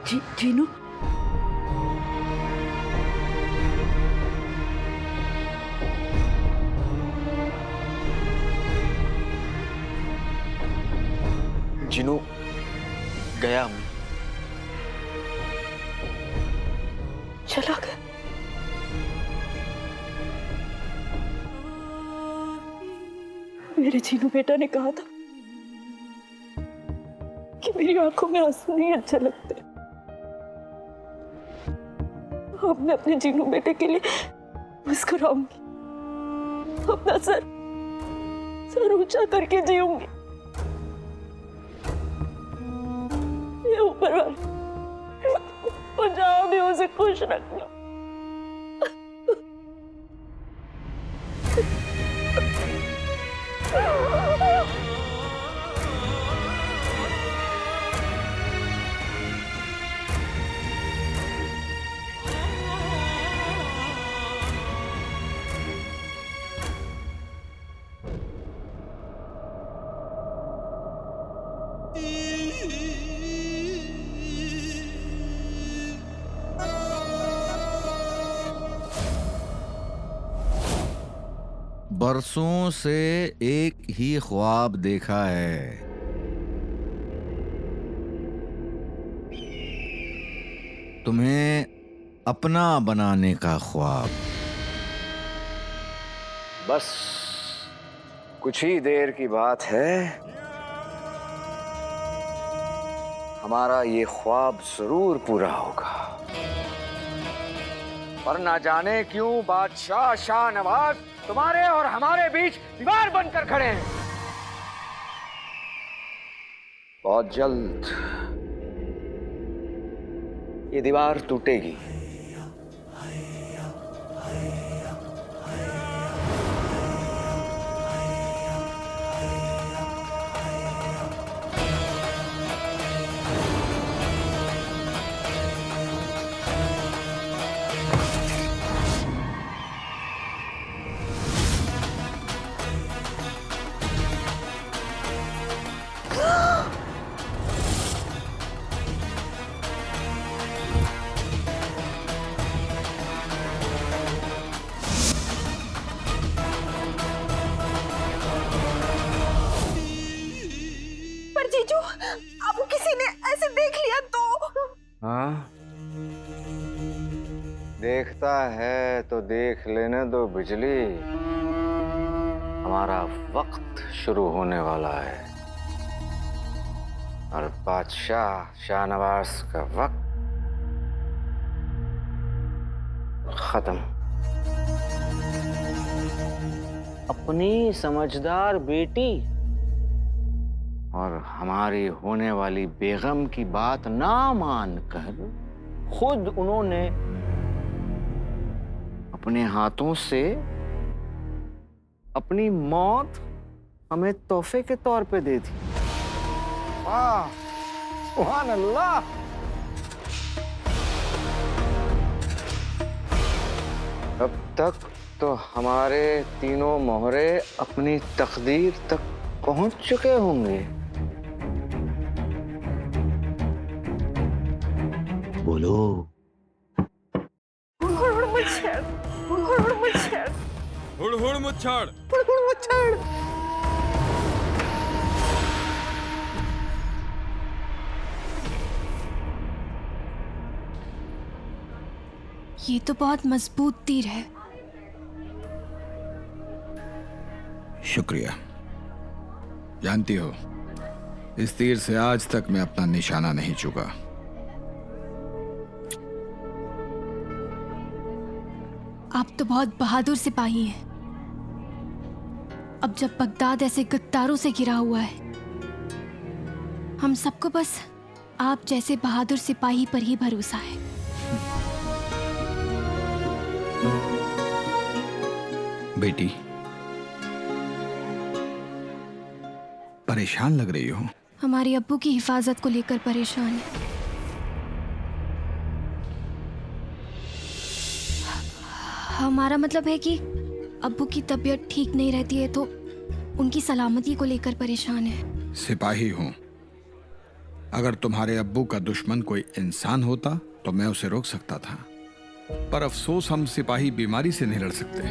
जीनू, जीनू गया अम्मी। चला गया। मेरे जीनू बेटा ने कहा था कि मेरी आंखों में आंसू नहीं अच्छे लगते। अब मैं अपने जीनू बेटे के लिए मुस्कुराऊंगी, अपना सर ऊंचा करके जीऊंगी। ये ऊपर वाले और जहां भी उसे खुश रखना। बरसों से एक ही ख्वाब देखा है, तुम्हें अपना बनाने का ख्वाब। बस कुछ ही देर की बात है, हमारा ये ख्वाब जरूर पूरा होगा। पर ना जाने क्यों बादशाह शाहनवाज तुम्हारे और हमारे बीच दीवार बनकर खड़े हैं। बहुत जल्द ये दीवार टूटेगी। जीजू, आपको किसी ने ऐसे देख लिया तो? हाँ, देखता है तो देख लेने दो बिजली। हमारा वक्त शुरू होने वाला है और बादशाह शाहनवाज का वक्त खत्म। अपनी समझदार बेटी और हमारी होने वाली बेगम की बात ना मानकर खुद उन्होंने अपने हाथों से अपनी मौत हमें तोहफे के तौर पे दे दी। वाह, सुभान अल्लाह। अब तक तो हमारे तीनों मोहरे अपनी तकदीर तक पहुंच चुके होंगे। बोलो। हुड़ मुच्छड़, हुड़ मुच्छड़, हुड़ मुच्छड़, हुड़ मुच्छड़। ये तो बहुत मजबूत तीर है। शुक्रिया। जानती हो, इस तीर से आज तक मैं अपना निशाना नहीं चूका। आप तो बहुत बहादुर सिपाही हैं। अब जब बगदाद ऐसे गद्दारों से घिरा हुआ है, हम सबको बस आप जैसे बहादुर सिपाही पर ही भरोसा है। बेटी, परेशान लग रही हो। हमारे अब्बू की हिफाजत को लेकर परेशान है। हमारा मतलब है कि अब्बू की तबीयत ठीक नहीं रहती है तो उनकी सलामती को लेकर परेशान है। सिपाही हूं, अगर तुम्हारे अब्बू का दुश्मन कोई इंसान होता तो मैं उसे रोक सकता था, पर अफसोस हम सिपाही बीमारी से नहीं लड़ सकते।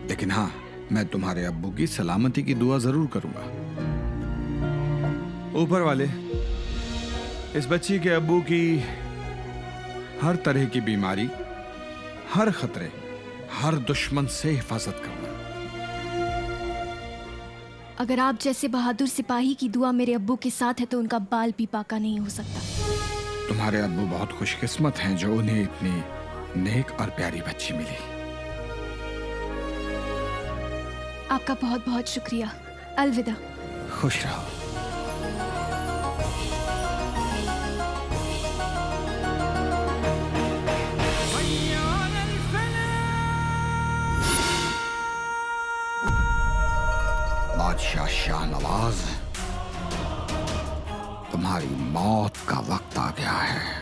लेकिन हाँ, मैं तुम्हारे अब्बू की सलामती की दुआ जरूर करूंगा। ऊपर वाले इस बच्ची के अब्बू की हर तरह की बीमारी, हर खतरे, हर दुश्मन से हिफाजत करना। अगर आप जैसे बहादुर सिपाही की दुआ मेरे अब्बू के साथ है तो उनका बाल भी बाका नहीं हो सकता। तुम्हारे अब्बू बहुत खुशकिस्मत हैं जो उन्हें इतनी नेक और प्यारी बच्ची मिली। आपका बहुत बहुत शुक्रिया। अलविदा। खुश रहो। बादशाह शाहनवाज, तुम्हारी मौत का वक्त आ गया है।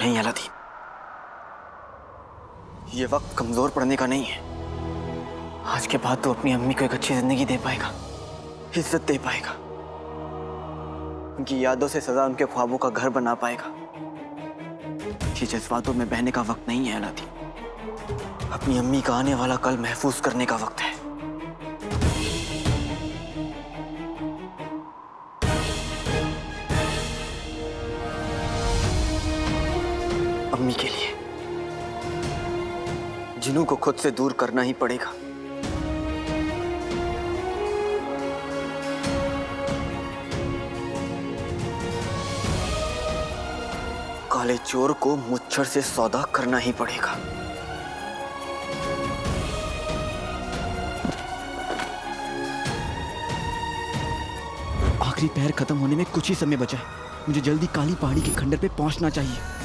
नहीं अलादीन, ये वक्त कमजोर पड़ने का नहीं है। आज के बाद तो अपनी अम्मी को एक अच्छी जिंदगी दे पाएगा, इज्जत दे पाएगा, उनकी यादों से सजा उनके ख्वाबों का घर बना पाएगा। ये जज्बातों में बहने का वक्त नहीं है अलादीन, अपनी अम्मी का आने वाला कल महफूज करने का वक्त है। अम्मी के लिए जिन्नू को खुद से दूर करना ही पड़ेगा। काले चोर को मुच्छर से सौदा करना ही पड़ेगा। आखिरी पैर खत्म होने में कुछ ही समय बचा है। मुझे जल्दी काली पहाड़ी के खंडर पे पहुंचना चाहिए।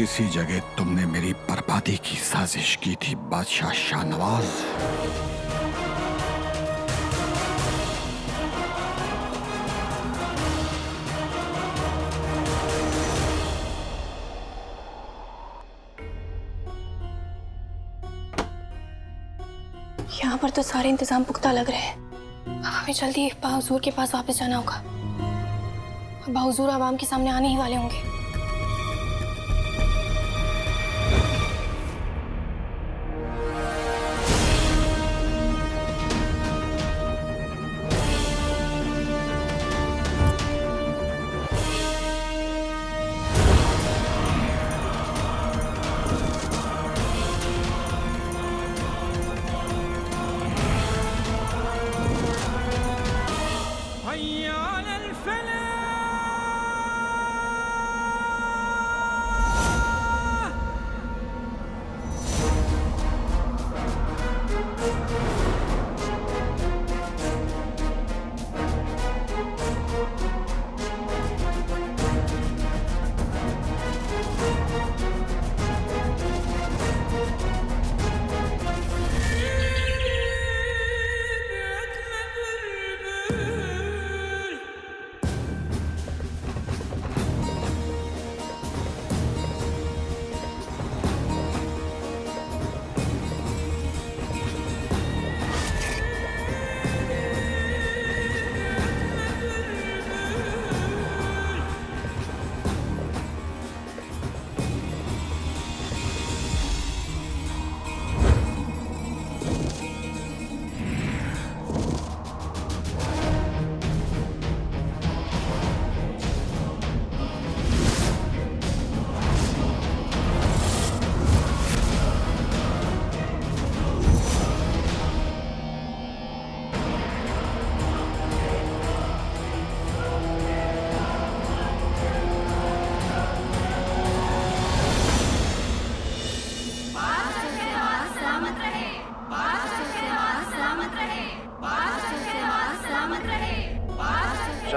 इसी जगह तुमने मेरी बर्बादी की साजिश की थी बादशाह शाहनवाज। यहाँ पर तो सारे इंतजाम पुख्ता लग रहे हैं। अब हमें जल्दी बाहुजूर के पास वापस जाना होगा। बाहुजूर आवाम के सामने आने ही वाले होंगे।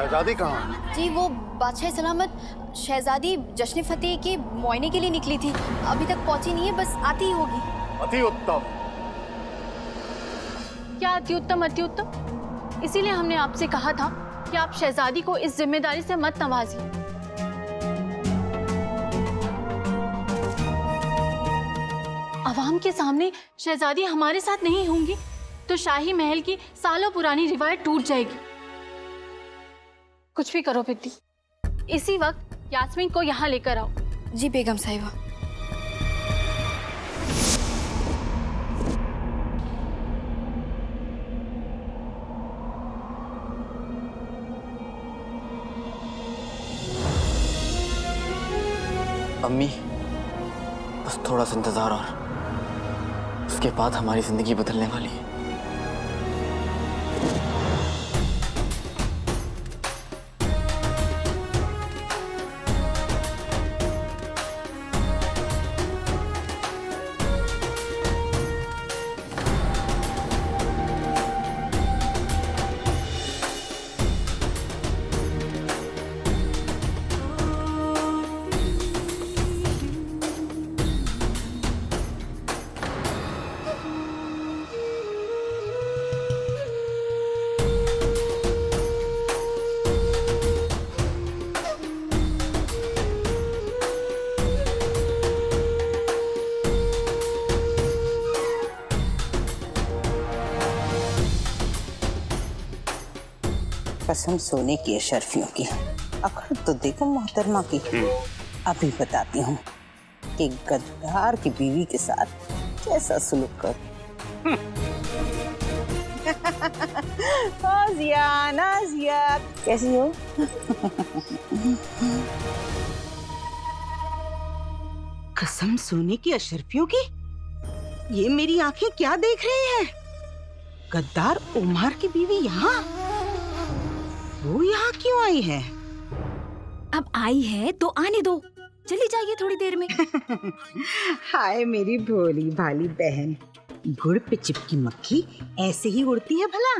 शहजादी कहाँ? जी वो बादशाह सलामत शहजादी जश्न फतेह के मुआयने के लिए निकली थी, अभी तक पहुंची नहीं है, बस आती ही होगी। अति उत्तम। क्या अति उत्तम अति उत्तम? इसीलिए हमने आपसे कहा था कि आप शहजादी को इस जिम्मेदारी से मत नवाजिए। अवाम के सामने शहजादी हमारे साथ नहीं होंगी तो शाही महल की सालों पुरानी रिवायत टूट जाएगी। कुछ भी करो प्रीति, इसी वक्त यास्मीन को यहाँ लेकर आओ। जी बेगम साहिबा। अम्मी, बस थोड़ा सा इंतजार और उसके बाद हमारी जिंदगी बदलने वाली है। कसम सोने की है शर्फियों की। अकड़ तो देखो मोहतरमा की। अभी बताती हूँ कि गद्दार की बीवी के साथ कैसा सलूक कर। नाजिया, नाजिया, कैसी हो? कसम सोने की अशरफियों की, ये मेरी आंखें क्या देख रही हैं? गद्दार उमर की बीवी यहाँ? वो यहाँ क्यों आई है? अब आई है तो आने दो, चली जाइए थोड़ी देर में। हाय मेरी भोली भाली बहन, गुड़ पे चिपकी मक्खी ऐसे ही उड़ती है भला?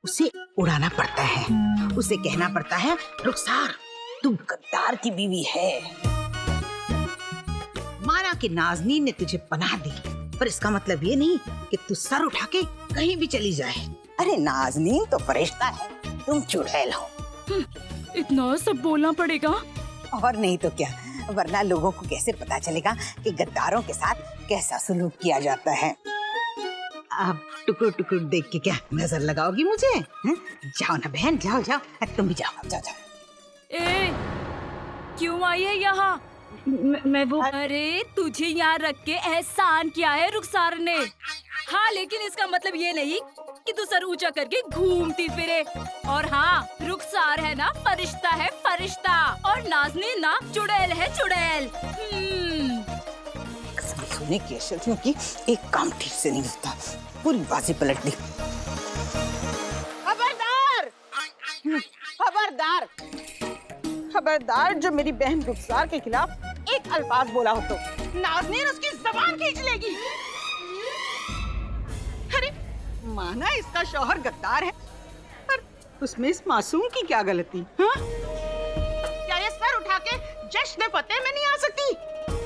उसे उड़ाना पड़ता है, उसे कहना पड़ता है रुखसार तू गद्दार की बीवी है। माना कि नाज़नीन ने तुझे पनाह दी, पर इसका मतलब ये नहीं कि तू सर उठा के कहीं भी चली जाए। अरे नाज़नीन तो फरिश्ता है, तुम चुड़ैल हो। इतना सब बोलना पड़ेगा? और नहीं तो क्या, वरना लोगों को कैसे पता चलेगा कि गद्दारों के साथ कैसा सलूक किया जाता है। आप टुकुर टुकुर देख के क्या नजर लगाओगी मुझे? जाओ ना बहन, जाओ जाओ, तुम भी जाओ जाओ जाओ। ए, क्यों आई है यहाँ? मैं वो अरे तुझे यहाँ रख के एहसान किया है रुखसार ने। हाँ लेकिन इसका मतलब ये नहीं कि तू सर ऊंचा करके घूमती फिरे। और हाँ, रुखसार है ना फरिश्ता है फरिश्ता, और नाज़नीन ना चुड़ैल है चुड़ैल। सोने की अशरफियों की एक काम ठीक से नहीं होता, पूरी बाजी पलट दी। खबरदार, खबरदार, खबरदार, जो मेरी बहन रुखसार के खिलाफ एक अल्फाज बोला हो तो नाज़नीन उसकी जबान खींच लेगी। अरे माना इसका शौहर गद्दार है, पर उसमें इस मासूम की क्या गलती? हाँ? क्या ये सर उठा के जश्न फतेह में नहीं आ सकती?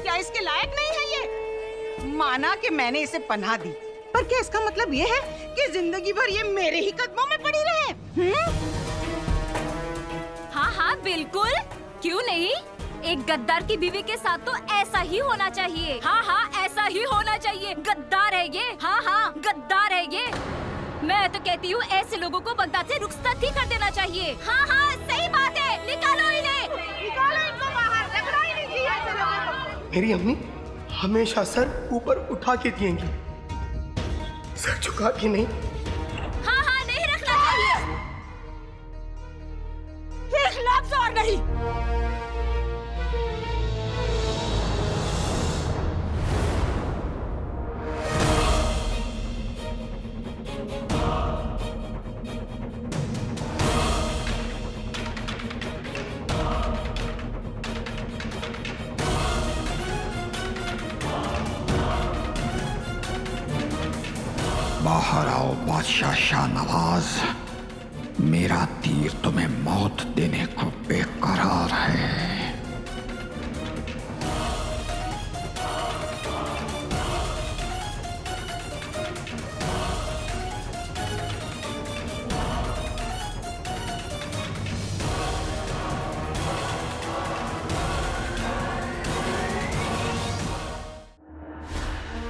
क्या इसके लायक नहीं है ये? माना कि मैंने इसे पनाह दी, पर क्या इसका मतलब ये है कि जिंदगी भर ये मेरे ही कदमों में पड़ी रहे? हाँ हाँ बिल्कुल, क्यों नहीं? एक गद्दार की बीवी के साथ तो ऐसा ही होना चाहिए। हाँ हाँ ऐसा ही होना चाहिए। गद्दार है ये, हाँ हाँ गद्दार है ये। मैं तो कहती हूँ ऐसे लोगों को बगदाद से रुखसत ही कर देना चाहिए। हाँ हाँ सही बात है, निकालो इन्हें, निकालो इनको बाहर, रखना ही नहीं चाहिए ऐसे लोगों को। मेरी अम्मी हमेशा सर ऊपर उठा के दिएंगी, सर झुका के नहीं। हाँ हाँ नहीं रखना चाहिए, एक लफ्ज़ और नहीं। बाहर आओ बादशाह शाहनवाज, मेरा तीर तुम्हें मौत देने को बेकरार है।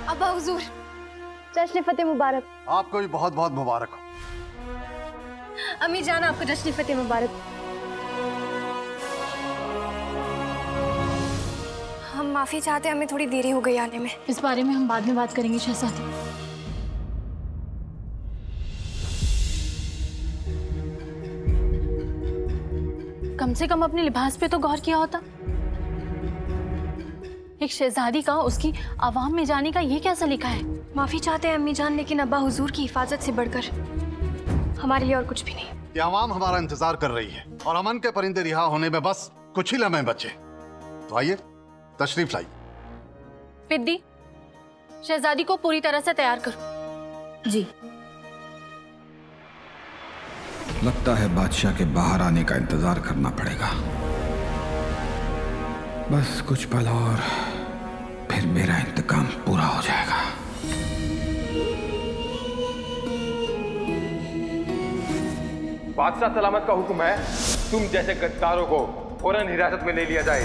अब्बा हुजूर, जश्न फतेह मुबारक। आपको भी बहुत बहुत मुबारक हो। अम्मी जान, आपको जश्न फतेह मुबारक। हम माफी चाहते हैं, हमें थोड़ी देरी हो गई आने में। इस बारे में हम बाद में बात करेंगे शहजादी। कम से कम अपने लिबास पे तो गौर किया होता। एक शहजादी का उसकी आवाम में जाने का ये क्या सलीका है? माफी चाहते हैं अम्मी जान, लेकिन अब्बा हुजूर की हिफाजत से बढ़कर हमारे लिए और कुछ भी नहीं। ये आवाम हमारा इंतजार कर रही है और अमन के परिंदे रिहा होने में बस कुछ ही लम्हे बचे। तो आइए, तशरीफ लाइए। पिद्दी, शहजादी को पूरी तरह से तैयार करो। जी। लगता है बादशाह के बाहर आने का इंतजार करना पड़ेगा। बस कुछ पल और फिर मेरा इंतकाम पूरा हो जाएगा। बादशाह सलामत का हुक्म है, तुम जैसे गद्दारों को फौरन हिरासत में ले लिया जाए।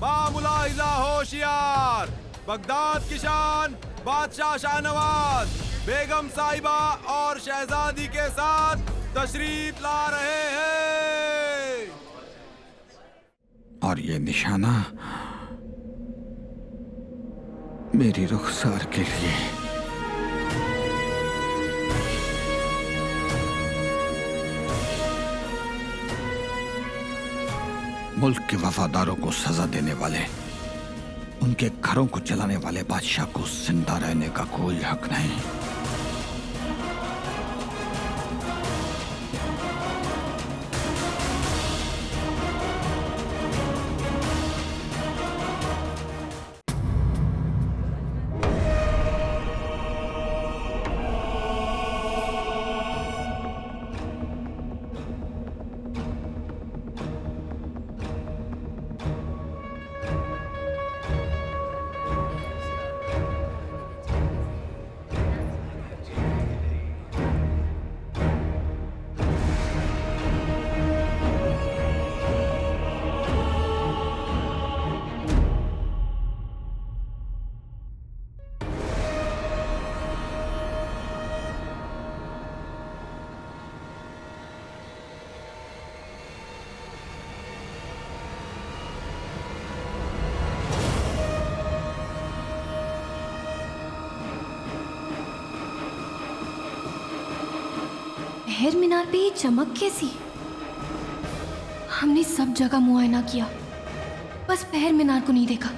बामुलाइजा होशियार, बगदाद की शान बादशाह शाहनवाज बेगम साहिबा और शहजादी के साथ तशरीफ ला रहे हैं। और ये निशाना मेरी रुखसार के लिए। मुल्क के वफादारों को सजा देने वाले, उनके घरों को जलाने वाले बादशाह को जिंदा रहने का कोई हक नहीं। शहर मीनार पे ये चमक कैसी? हमने सब जगह मुआयना किया, बस पहर मीनार को नहीं देखा।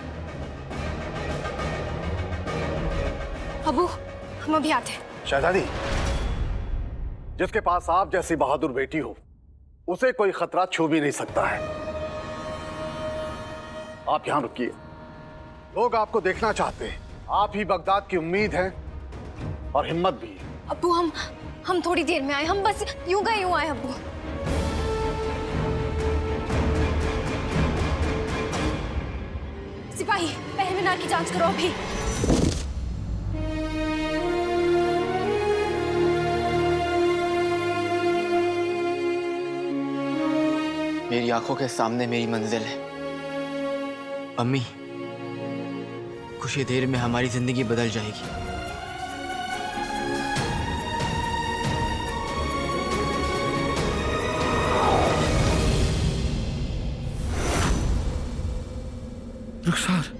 अबू, हम अभी आते हैं। शहजादी, जिसके पास आप जैसी बहादुर बेटी हो, उसे कोई खतरा छू भी नहीं सकता है। आप यहां रुकिए, लोग आपको देखना चाहते हैं। आप ही बगदाद की उम्मीद हैं और हिम्मत भी है। अब्बू, हम थोड़ी देर में आए, हम बस यूं गए यूं आए। अब्बू, सिपाही, पहर मीनार की जांच करो अभी। मेरी आंखों के सामने मेरी मंजिल है, अम्मी, कुछ ही देर में हमारी जिंदगी बदल जाएगी। रुखसार,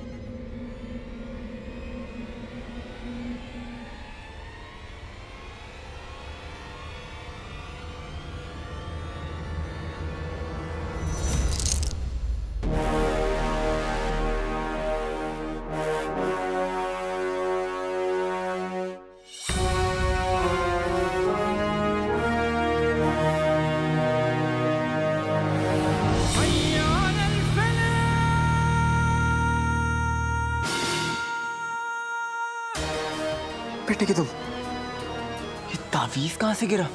बेटे कि तुम, ये तावीज कहां से गिरा?